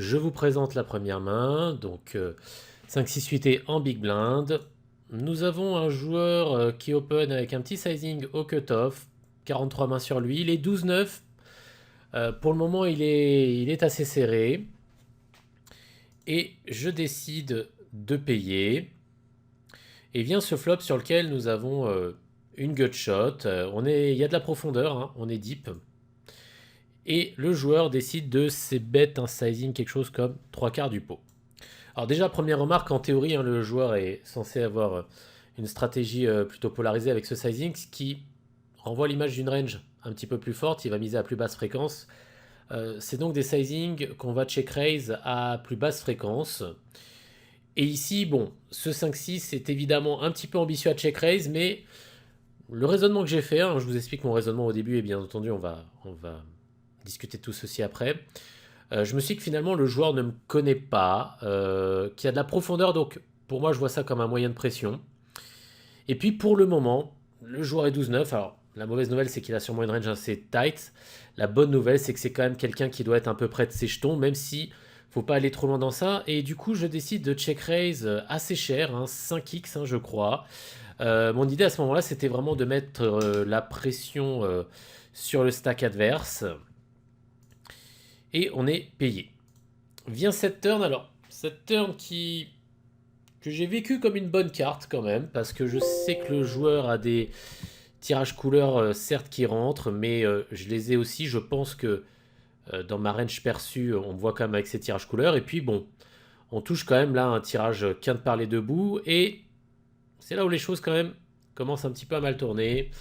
Je vous présente la première main, donc 5-6-8 en big blind. Nous avons un joueur qui open avec un petit sizing au cutoff, 43 mains sur lui. Il est 12-9. Pour le moment, il est assez serré. Et je décide de payer. Et vient ce flop sur lequel nous avons une gutshot. Il y a de la profondeur, hein, on est deep. Et le joueur décide de bet un sizing quelque chose comme 3 quarts du pot. Alors déjà, première remarque, en théorie, hein, le joueur est censé avoir une stratégie plutôt polarisée avec ce sizing, ce qui renvoie l'image d'une range un petit peu plus forte. Il va miser à plus basse fréquence. C'est donc des sizings qu'on va check raise à plus basse fréquence. Et ici, bon, ce 5-6 est évidemment un petit peu ambitieux à check raise, mais le raisonnement que j'ai fait, hein, je vous explique mon raisonnement au début, et bien entendu, on va discuter de tout ceci après. Je me suis dit que finalement le joueur ne me connaît pas, qu'il y a de la profondeur, donc pour moi je vois ça comme un moyen de pression. Et puis pour le moment, le joueur est 12-9. Alors la mauvaise nouvelle c'est qu'il a sûrement une range assez tight. La bonne nouvelle c'est que c'est quand même quelqu'un qui doit être un peu près de ses jetons, même si faut pas aller trop loin dans ça. Et du coup je décide de check raise assez cher, hein, 5x hein, je crois. Mon idée à ce moment-là c'était vraiment de mettre la pression sur le stack adverse. Et on est payé. Vient cette turn, alors cette turn que j'ai vécu comme une bonne carte quand même, parce que je sais que le joueur a des tirages couleurs certes qui rentrent, mais je les ai aussi, je pense que dans ma range perçue, on me voit quand même avec ces tirages couleurs, et puis bon, on touche quand même là un tirage qu'un de parler debout, et c'est là où les choses quand même commencent un petit peu à mal tourner.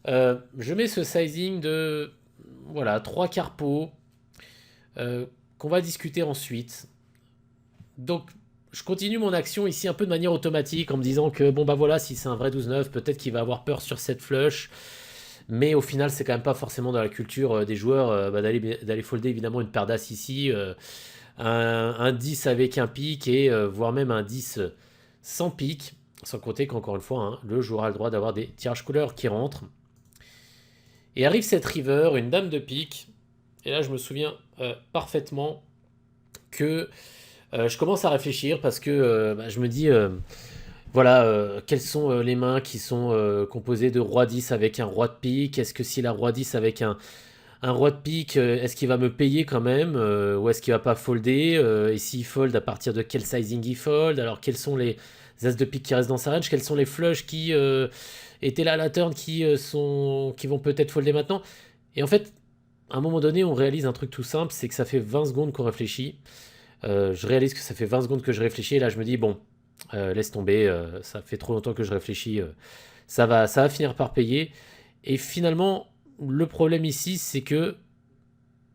Je mets ce sizing de voilà 3 quarts pot, qu'on va discuter ensuite. Donc, je continue mon action ici un peu de manière automatique en me disant que bon bah voilà, si c'est un vrai 12-9, peut-être qu'il va avoir peur sur cette flush. Mais au final, c'est quand même pas forcément dans la culture des joueurs d'aller folder évidemment une paire d'as ici. Un 10 avec un pic et voire même un 10 sans pic. Sans compter qu'encore une fois, hein, le joueur a le droit d'avoir des tirages couleurs qui rentrent. Et arrive cette river, une dame de pique. Et là, je me souviens parfaitement que je commence à réfléchir parce que je me dis, voilà, quelles sont les mains qui sont composées de roi 10 avec un roi de pique. Est-ce que si la roi 10 avec un roi de pique, est-ce qu'il va me payer quand même ou est-ce qu'il va pas folder et s'il fold, à partir de quel sizing il fold? Alors, quels sont les as de pique qui restent dans sa range? Quels sont les flushs qui étaient là à la turn qui vont peut-être folder maintenant? Et en fait, à un moment donné, on réalise un truc tout simple, c'est que ça fait 20 secondes qu'on réfléchit. Je réalise que ça fait 20 secondes que je réfléchis, et là je me dis, bon, laisse tomber, ça fait trop longtemps que je réfléchis, ça va finir par payer. Et finalement, le problème ici, c'est que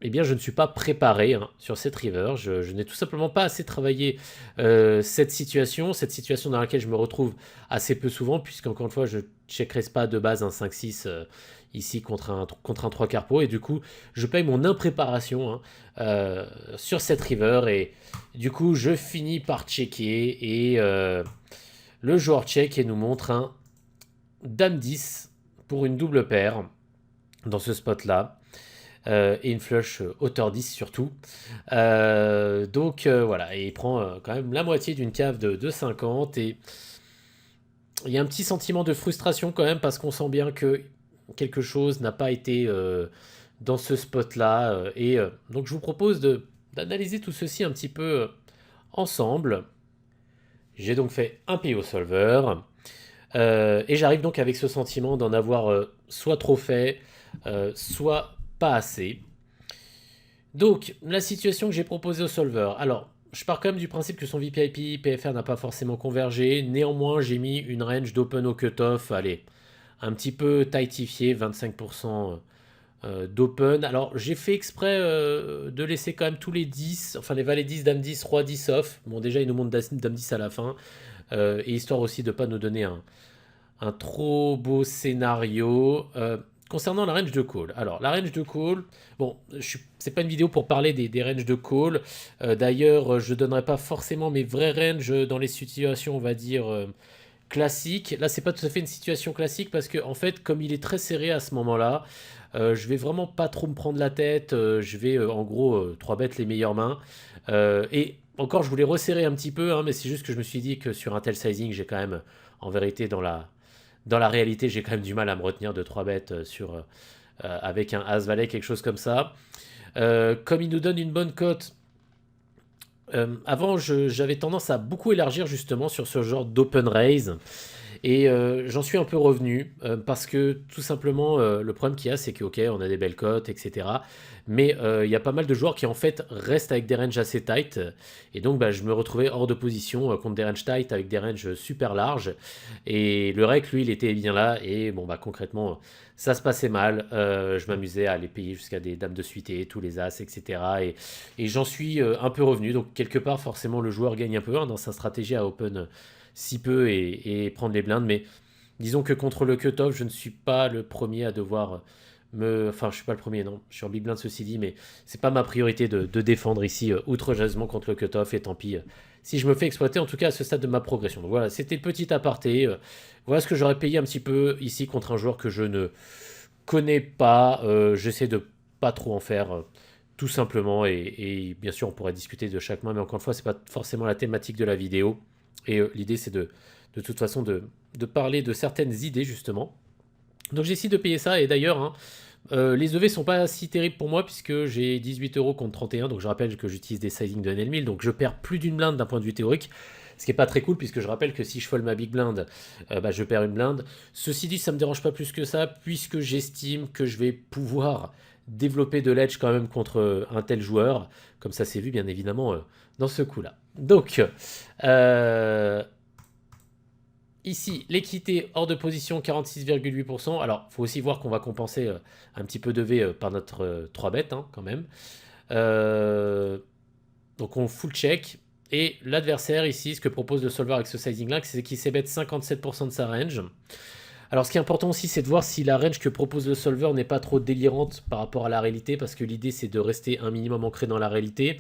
eh bien, je ne suis pas préparé hein, sur cette river. Je n'ai tout simplement pas assez travaillé cette situation dans laquelle je me retrouve assez peu souvent, puisqu'encore une fois, je ne checkerai pas de base un 5-6 ici contre un 3 quarts pot, et du coup, je paye mon impréparation hein, sur cette river, et du coup, je finis par checker, et le joueur check et nous montre un Dame 10 pour une double paire dans ce spot-là. Et une flush hauteur 10 surtout. Donc voilà, et il prend quand même la moitié d'une cave de 50 et il y a un petit sentiment de frustration quand même parce qu'on sent bien que quelque chose n'a pas été dans ce spot-là. Et donc je vous propose d'analyser tout ceci un petit peu ensemble. J'ai donc fait un PO solver et j'arrive donc avec ce sentiment d'en avoir soit trop fait, soit pas assez. Donc, la situation que j'ai proposée au solver. Alors, je pars quand même du principe que son VPIP PFR n'a pas forcément convergé. Néanmoins, j'ai mis une range d'open au cutoff. Allez, un petit peu tightifié, 25% d'open. Alors, j'ai fait exprès de laisser quand même tous les 10, enfin les valets 10, dame 10, roi 10 off. Bon, déjà, il nous montre dame 10 à la fin. Et histoire aussi de ne pas nous donner un trop beau scénario. Concernant la range de call. Alors, la range de call, bon, c'est pas une vidéo pour parler des ranges de call. D'ailleurs, je donnerai pas forcément mes vrais ranges dans les situations, on va dire, classique. Là, c'est pas tout à fait une situation classique parce que, en fait, comme il est très serré à ce moment-là, je vais vraiment pas trop me prendre la tête. Je vais, en gros, 3 bêtes les meilleures mains. Et encore, je voulais resserrer un petit peu, hein, mais c'est juste que je me suis dit que sur un tel sizing, j'ai quand même, en vérité, dans la réalité, j'ai quand même du mal à me retenir de 3 bêtes avec un As-Valet, quelque chose comme ça. Comme il nous donne une bonne cote, avant, j'avais tendance à beaucoup élargir justement sur ce genre d'open raise. Et j'en suis un peu revenu parce que tout simplement, le problème qu'il y a, c'est que, ok, on a des belles cotes, etc. Mais il y a pas mal de joueurs qui en fait restent avec des ranges assez tight. Et donc, bah, je me retrouvais hors de position contre des ranges tight avec des ranges super larges. Et le rec, lui, il était bien là. Et bon, bah, concrètement, ça se passait mal. Je m'amusais à aller payer jusqu'à des dames de suité, tous les as, etc. Et j'en suis un peu revenu. Donc, quelque part, forcément, le joueur gagne un peu hein, dans sa stratégie à open si peu et prendre les blindes. Mais disons que contre le cut-off, je ne suis pas le premier à devoir me. Enfin, je suis pas le premier, non. Je suis en big blind ceci dit, mais c'est pas ma priorité de défendre ici outrageusement contre le cut-off. Et tant pis si je me fais exploiter, en tout cas à ce stade de ma progression. Donc voilà, c'était le petit aparté. Voilà ce que j'aurais payé un petit peu ici contre un joueur que je ne connais pas. J'essaie de pas trop en faire. Tout simplement, et bien sûr on pourrait discuter de chaque main, mais encore une fois c'est pas forcément la thématique de la vidéo. Et l'idée, c'est de toute façon de parler de certaines idées, justement. Donc j'essaie de payer ça. Et d'ailleurs, hein, les EV sont pas si terribles pour moi, puisque j'ai 18 euros contre 31. Donc je rappelle que j'utilise des sizing de NL1000. Donc je perds plus d'une blinde d'un point de vue théorique. Ce qui est pas très cool, puisque je rappelle que si je fold ma big blind, bah, je perds une blinde. Ceci dit, ça me dérange pas plus que ça, puisque j'estime que je vais pouvoir développer de l'edge quand même contre un tel joueur. Comme ça s'est vu, bien évidemment, dans ce coup-là. Donc, ici, l'équité hors de position 46,8%. Alors, il faut aussi voir qu'on va compenser un petit peu de V par notre 3 bêtes hein, quand même. Donc on full check. Et l'adversaire ici, ce que propose le solver avec ce sizing-là, c'est qu'il sait bet 57% de sa range. Alors ce qui est important aussi, c'est de voir si la range que propose le solver n'est pas trop délirante par rapport à la réalité, parce que l'idée c'est de rester un minimum ancré dans la réalité.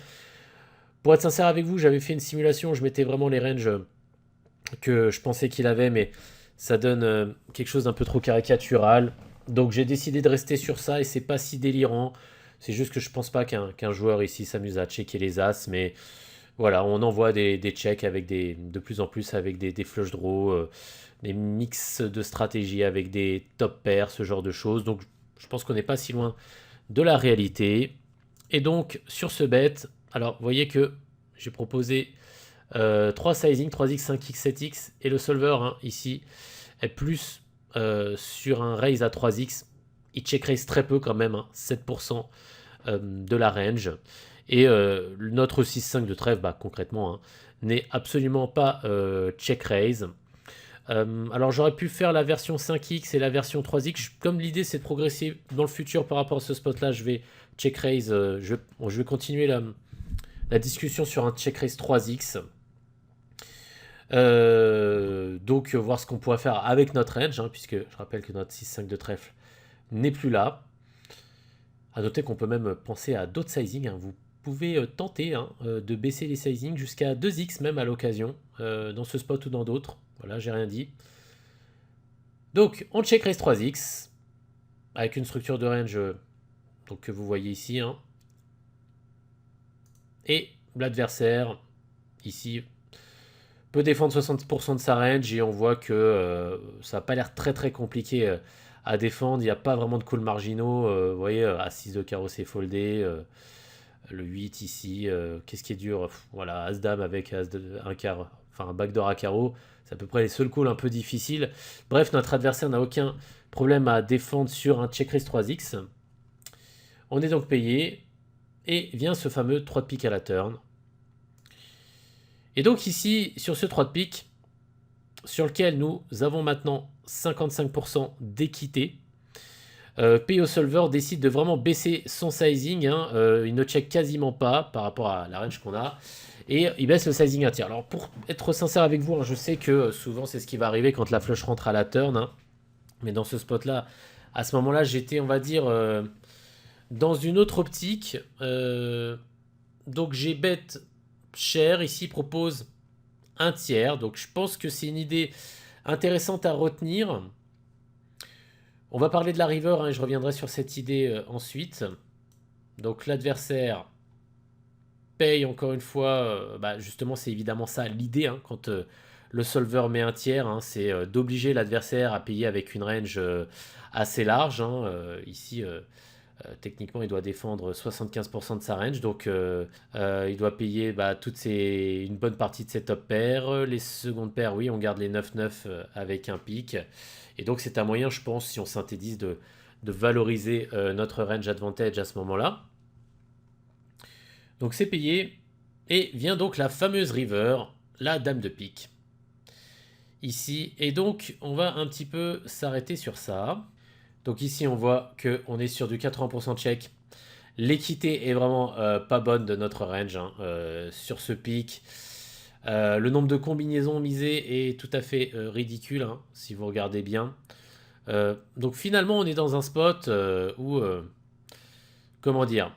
Pour être sincère avec vous, j'avais fait une simulation, je mettais vraiment les ranges que je pensais qu'il avait, mais ça donne quelque chose d'un peu trop caricatural. Donc j'ai décidé de rester sur ça et c'est pas si délirant. C'est juste que je pense pas qu'un joueur ici s'amuse à checker les as, mais voilà, on envoie des checks avec de plus en plus avec des flush draws, des mix de stratégies avec des top pairs, ce genre de choses. Donc je pense qu'on n'est pas si loin de la réalité. Et donc sur ce bet, alors vous voyez que j'ai proposé 3 sizing, 3x, 5x, 7x, et le solver hein, ici est plus sur un raise à 3x. Il check raise très peu quand même, hein, 7% de la range. Et notre 6-5 de trèfle, bah, concrètement, hein, n'est absolument pas check raise. Alors j'aurais pu faire la version 5x et la version 3x. Comme l'idée c'est de progresser dans le futur par rapport à ce spot là, je vais check raise. Je vais continuer la discussion sur un check raise 3x. Donc voir ce qu'on pourrait faire avec notre range, hein, puisque je rappelle que notre 6-5 de trèfle n'est plus là. A noter qu'on peut même penser à d'autres sizing. Hein. Vous pouvez tenter hein, de baisser les sizing jusqu'à 2x même à l'occasion, dans ce spot ou dans d'autres. Voilà, j'ai rien dit. Donc on check raise 3x avec une structure de range donc, que vous voyez ici. Hein. Et l'adversaire, ici, peut défendre 60% de sa range et on voit que ça n'a pas l'air très très compliqué à défendre. Il n'y a pas vraiment de calls marginaux. Vous voyez, As-6 de carreau c'est foldé. Le 8 ici. Qu'est-ce qui est dur voilà, As-Dame avec un quart, enfin un backdoor à carreau. C'est à peu près les seuls calls un peu difficiles. Bref, notre adversaire n'a aucun problème à défendre sur un check raise 3x. On est donc payé. Et vient ce fameux 3 de pique à la turn. Et donc ici, sur ce 3 de pique, sur lequel nous avons maintenant 55% d'équité, PO Solver décide de vraiment baisser son sizing. Hein, il ne check quasiment pas par rapport à la range qu'on a. Et il baisse le sizing un tiers. Alors pour être sincère avec vous, hein, je sais que souvent c'est ce qui va arriver quand la flush rentre à la turn. Hein, mais dans ce spot-là, à ce moment-là, j'étais, on va dire, dans une autre optique. Donc j'ai bet cher. Ici propose un tiers. Donc je pense que c'est une idée intéressantes à retenir. On va parler de la river, hein, et je reviendrai sur cette idée ensuite. Donc l'adversaire paye encore une fois, bah, justement c'est évidemment ça l'idée, hein, quand le solver met un tiers, hein, c'est d'obliger l'adversaire à payer avec une range assez large, hein. Ici, techniquement, il doit défendre 75% de sa range, donc il doit payer bah, une bonne partie de ses top pairs. Les secondes paires, oui, on garde les 9-9 avec un pic. Et donc c'est un moyen, je pense, si on synthétise, de valoriser notre range advantage à ce moment-là. Donc c'est payé. Et vient donc la fameuse river, la dame de pique. Ici. Et donc on va un petit peu s'arrêter sur ça. Donc ici on voit qu'on est sur du 80% de check. L'équité est vraiment pas bonne de notre range, hein, sur ce pic. Le nombre de combinaisons misées est tout à fait ridicule, hein, si vous regardez bien. Donc finalement on est dans un spot où, comment dire,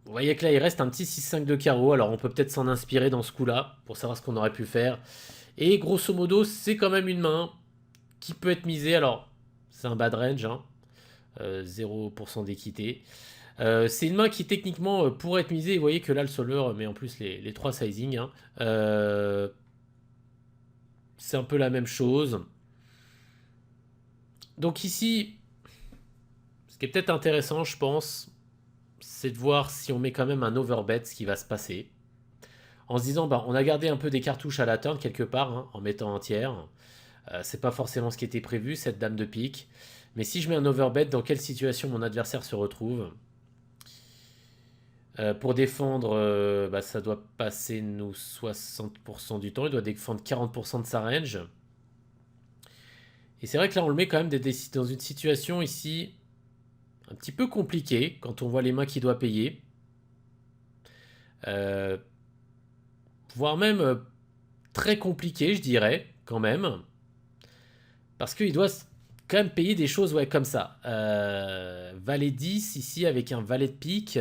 vous voyez que là il reste un petit 6-5 de carreau, alors on peut peut-être s'en inspirer dans ce coup-là pour savoir ce qu'on aurait pu faire. Et grosso modo c'est quand même une main qui peut être misée, alors c'est un bad range, hein, 0% d'équité. C'est une main qui techniquement pourrait être misée. Vous voyez que là le solver met en plus les 3 sizing, hein. C'est un peu la même chose. Donc ici, ce qui est peut-être intéressant, je pense, c'est de voir si on met quand même un overbet, ce qui va se passer. En se disant, bah, on a gardé un peu des cartouches à la turn quelque part, hein, en mettant un tiers. C'est pas forcément ce qui était prévu, cette dame de pique. Mais si je mets un overbet, dans quelle situation mon adversaire se retrouve? Pour défendre, bah, ça doit passer nous 60% du temps. Il doit défendre 40% de sa range. Et c'est vrai que là, on le met quand même dans une situation ici un petit peu compliquée quand on voit les mains qu'il doit payer. Euh, Voire même très compliqué, je dirais, quand même. Parce qu'il doit quand même payer des choses, ouais, comme ça. Valet 10 ici avec un valet de pique.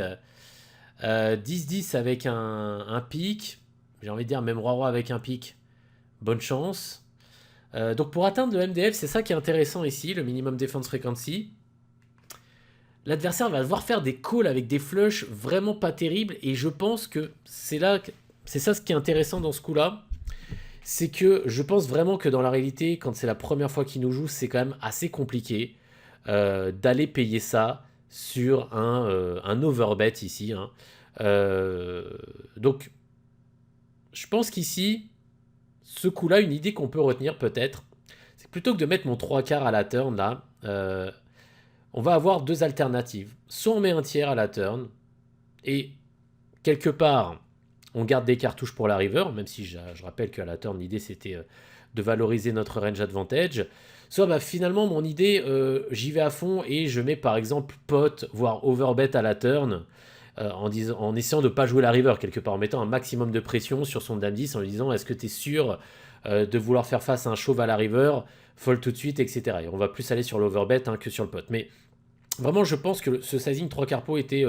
10-10 avec un pic. J'ai envie de dire même roi-roi avec un pic. Bonne chance. Donc pour atteindre le MDF, c'est ça qui est intéressant ici, le minimum defense frequency. L'adversaire va devoir faire des calls avec des flushs vraiment pas terribles. Et je pense que c'est ça ce qui est intéressant dans ce coup-là. C'est que je pense vraiment que dans la réalité, quand c'est la première fois qu'il nous joue, c'est quand même assez compliqué d'aller payer ça sur un overbet ici, hein. Donc, je pense qu'ici, ce coup-là, une idée qu'on peut retenir peut-être, c'est plutôt que de mettre mon 3 quarts à la turn là, on va avoir deux alternatives. Soit on met un tiers à la turn, et quelque part, on garde des cartouches pour la river, même si je rappelle qu'à la turn, l'idée c'était de valoriser notre range advantage. Soit bah, finalement, mon idée, j'y vais à fond et je mets par exemple pot, voire overbet à la turn, en essayant de ne pas jouer la river quelque part, en mettant un maximum de pression sur son dame 10, en lui disant est-ce que tu es sûr de vouloir faire face à un chauve à la river, fold tout de suite, etc. Et on va plus aller sur l'overbet, hein, que sur le pot. Mais vraiment, je pense que ce sizing 3 carpeaux était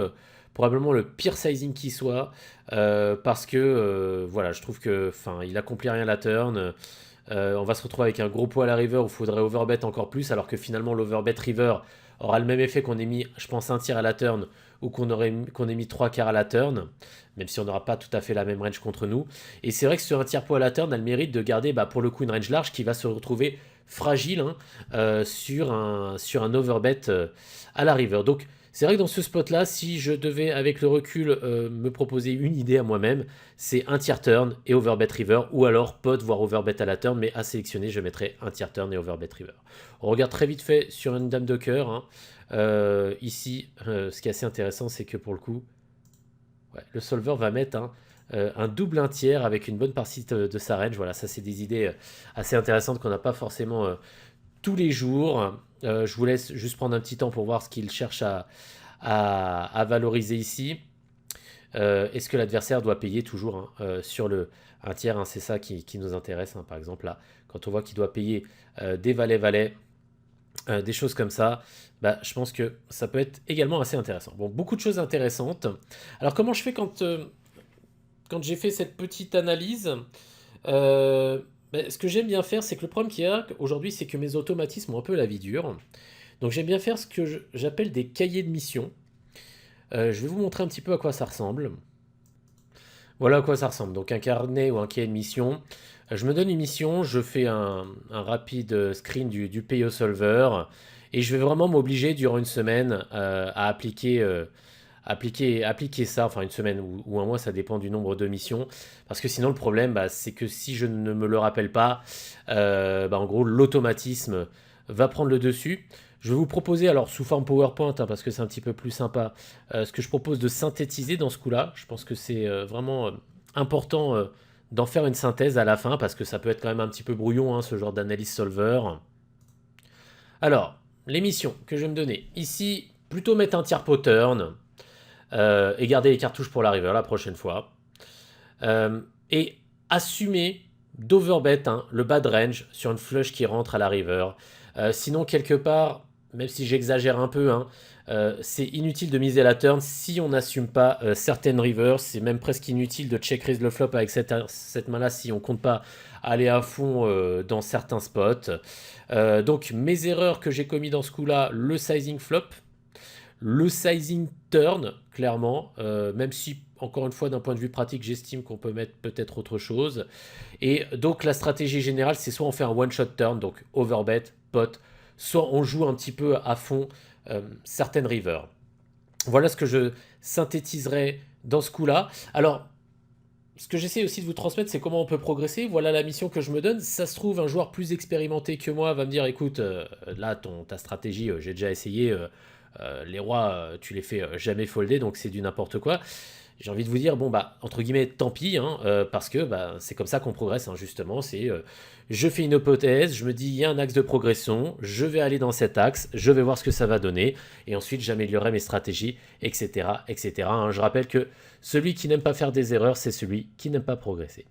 probablement le pire sizing qui soit, parce que voilà, je trouve que il accomplit rien la turn. On va se retrouver avec un gros pot à la river où il faudrait overbet encore plus, alors que finalement l'overbet river aura le même effet qu'on ait mis, je pense, un tir à la turn ou qu'on ait mis 3 quarts à la turn, même si on n'aura pas tout à fait la même range contre nous. Et c'est vrai que sur un tiers pot à la turn, elle mérite de garder bah, pour le coup une range large qui va se retrouver fragile, hein, sur un overbet à la river. Donc c'est vrai que dans ce spot-là, si je devais, avec le recul, me proposer une idée à moi-même, c'est un tiers turn et overbet river, ou alors pot, voire overbet à la turn, mais à sélectionner, je mettrais un tiers turn et overbet river. On regarde très vite fait sur une dame de cœur, hein. Ici, ce qui est assez intéressant, c'est que pour le coup, ouais, le solver va mettre un double un tiers avec une bonne partie de sa range. Voilà, ça c'est des idées assez intéressantes qu'on n'a pas forcément tous les jours. Je vous laisse juste prendre un petit temps pour voir ce qu'il cherche à valoriser ici. Est-ce que l'adversaire doit payer toujours, hein, sur le un tiers, hein, c'est ça qui nous intéresse, hein, par exemple là, quand on voit qu'il doit payer des valets-valets, des choses comme ça, bah, je pense que ça peut être également assez intéressant. Bon, beaucoup de choses intéressantes. Alors comment je fais quand j'ai fait cette petite analyse? ce que j'aime bien faire, c'est que le problème qu'il y a aujourd'hui, c'est que mes automatismes ont un peu la vie dure. Donc j'aime bien faire ce que j'appelle des cahiers de mission. Je vais vous montrer un petit peu à quoi ça ressemble. Voilà à quoi ça ressemble. Donc un carnet ou un cahier de mission. Je me donne une mission, je fais un rapide screen du PO Solver et je vais vraiment m'obliger durant une semaine à appliquer ça, enfin une semaine ou un mois, ça dépend du nombre de missions. Parce que sinon le problème, c'est que si je ne me le rappelle pas, en gros l'automatisme va prendre le dessus. Je vais vous proposer, alors sous forme PowerPoint, hein, parce que c'est un petit peu plus sympa, ce que je propose de synthétiser dans ce coup-là. Je pense que c'est vraiment important d'en faire une synthèse à la fin, parce que ça peut être quand même un petit peu brouillon, hein, ce genre d'analyse solver. Alors, les missions que je vais me donner. Ici, plutôt mettre un tiers pot turn et garder les cartouches pour la river la prochaine fois. Et assumer d'overbet le bad range sur une flush qui rentre à la river. Sinon, quelque part, même si j'exagère un peu, c'est inutile de miser la turn si on n'assume pas certaines rivers. C'est même presque inutile de check raise le flop avec cette main-là si on compte pas aller à fond dans certains spots. Donc mes erreurs que j'ai commis dans ce coup-là, le sizing flop, le sizing turn, clairement, même si, encore une fois, d'un point de vue pratique, j'estime qu'on peut mettre peut-être autre chose. Et donc la stratégie générale, c'est soit on fait un one-shot turn, donc overbet, pot, soit on joue un petit peu à fond certaines rivers. Voilà ce que je synthétiserai dans ce coup-là. Alors, ce que j'essaie aussi de vous transmettre, c'est comment on peut progresser. Voilà la mission que je me donne. Ça se trouve, un joueur plus expérimenté que moi va me dire, écoute, là, ta stratégie, j'ai déjà essayé. Les rois, tu les fais jamais folder, donc c'est du n'importe quoi. J'ai envie de vous dire, bon, entre guillemets, tant pis, parce que c'est comme ça qu'on progresse, justement. C'est, je fais une hypothèse, je me dis, il y a un axe de progression, je vais aller dans cet axe, je vais voir ce que ça va donner, et ensuite j'améliorerai mes stratégies, etc., etc. Je rappelle que celui qui n'aime pas faire des erreurs, c'est celui qui n'aime pas progresser.